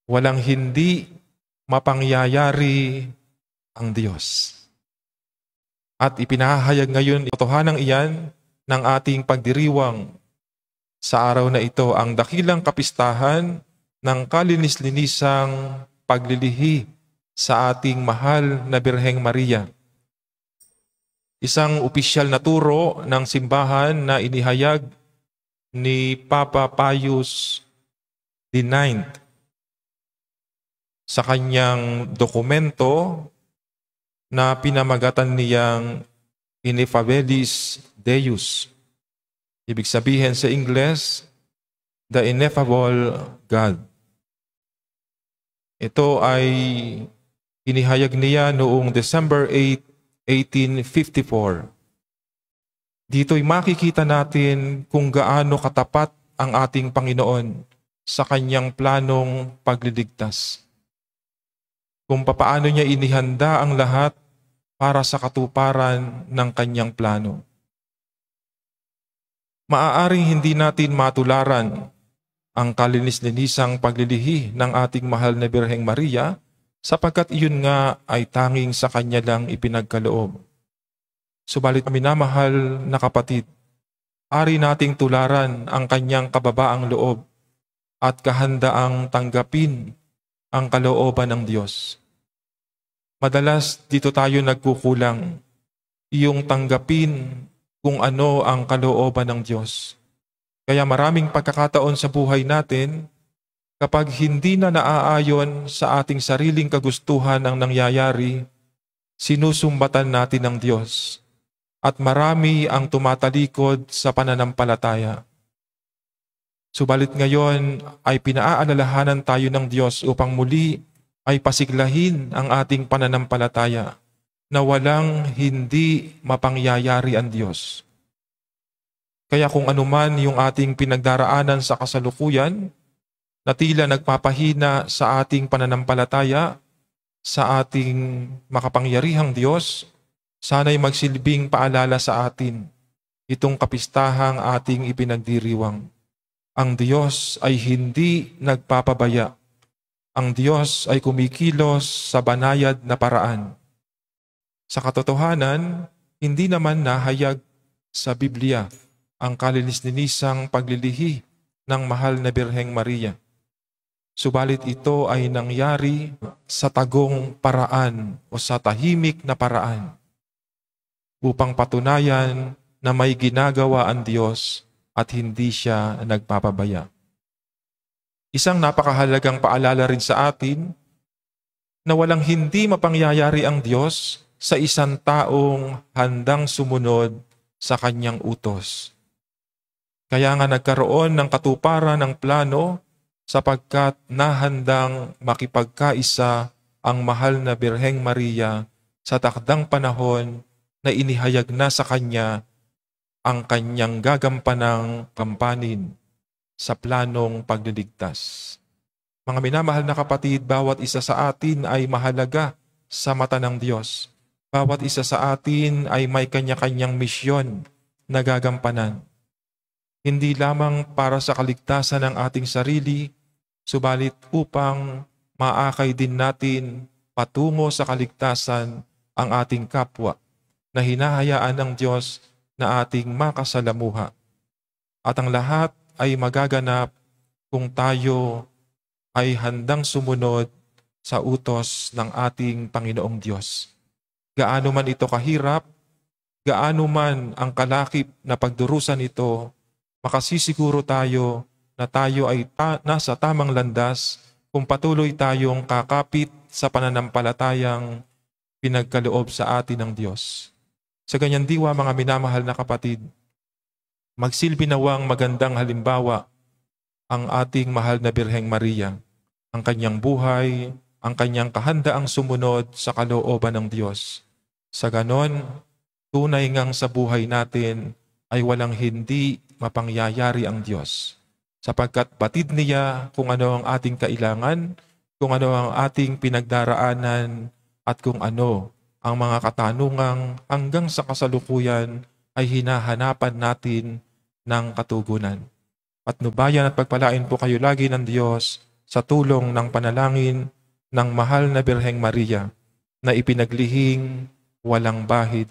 Walang hindi mapangyayari ang Diyos. At ipinahayag ngayon totohanan iyan ng ating pagdiriwang sa araw na ito, ang dakilang kapistahan ng kalinis-linisang paglilihi sa ating mahal na Birheng Maria. Isang opisyal na turo ng simbahan na inihayag ni Papa Pius IX sa kanyang dokumento na pinamagatan niyang Ineffabilis Deus. Ibig sabihin sa Ingles, the ineffable God. Ito ay inihayag niya noong December 8, 1854. Dito'y makikita natin kung gaano katapat ang ating Panginoon sa kanyang planong pagliligtas. Kung papaano niya inihanda ang lahat para sa katuparan ng kanyang plano. Maaaring hindi natin matularan ang kalinis-linisang paglilihi ng ating mahal na Birheng Maria sapagkat iyon nga ay tanging sa kanya lang ipinagkaloob. Subalit minamahal na kapatid, ari nating tularan ang kanyang kababaang loob at kahandaang tanggapin ang kalooban ng Diyos. Madalas dito tayo nagkukulang, iyong tanggapin kung ano ang kalooban ng Diyos. Kaya maraming pagkakataon sa buhay natin, kapag hindi na naaayon sa ating sariling kagustuhan ang nangyayari, sinusumbatan natin ang Diyos at marami ang tumatalikod sa pananampalataya. Subalit ngayon ay pinaaalalahanan tayo ng Diyos upang muli ay pasiglahin ang ating pananampalataya na walang hindi mapangyayari ang Diyos. Kaya kung anuman yung ating pinagdaraanan sa kasalukuyan, na tila nagpapahina sa ating pananampalataya, sa ating makapangyarihang Diyos, sana'y magsilbing paalala sa atin itong kapistahang ating ipinagdiriwang. Ang Diyos ay hindi nagpapabaya. Ang Diyos ay kumikilos sa banayad na paraan. Sa katotohanan, hindi naman nahayag sa Biblia ang kalinis-linisang paglilihi ng mahal na Birheng Maria. Subalit ito ay nangyari sa tagong paraan o sa tahimik na paraan upang patunayan na may ginagawa ang Diyos at hindi siya nagpapabaya. Isang napakahalagang paalala rin sa atin na walang hindi mapangyayari ang Diyos sa isang taong handang sumunod sa kanyang utos. Kaya nga nagkaroon ng katuparan ng plano sapagkat nahandang makipagkaisa ang mahal na Birheng Maria sa takdang panahon na inihayag na sa kanya ang kanyang gagampanang kampanin sa planong pagliligtas. Mga minamahal na kapatid, bawat isa sa atin ay mahalaga sa mata ng Diyos. Bawat isa sa atin ay may kanya-kanyang misyon na gagampanan. Hindi lamang para sa kaligtasan ng ating sarili, subalit upang maakay din natin patungo sa kaligtasan ang ating kapwa na hinahayaan ng Diyos na ating makasalamuha. At ang lahat ay magaganap kung tayo ay handang sumunod sa utos ng ating Panginoong Diyos. Gaano man ito kahirap, gaano man ang kalakip na pagdurusan ito, makasisiguro tayo na tayo ay nasa tamang landas kung patuloy tayong kakapit sa pananampalatayang pinagkaloob sa atin ng Diyos. Sa ganyan diwa, mga minamahal na kapatid, magsilbi nawang magandang halimbawa ang ating mahal na Birheng Maria, ang kanyang buhay, ang kanyang kahandaang sumunod sa kalooban ng Diyos. Sa ganon, tunay ngang sa buhay natin ay walang hindi mapangyayari ang Diyos. Sapagkat batid niya kung ano ang ating kailangan, kung ano ang ating pinagdaraanan, at kung ano ang mga katanungang hanggang sa kasalukuyan ay hinahanapan natin ng katugunan. At nubayan at pagpalain po kayo lagi ng Diyos sa tulong ng panalangin ng mahal na Birheng Maria na ipinaglihing walang bahid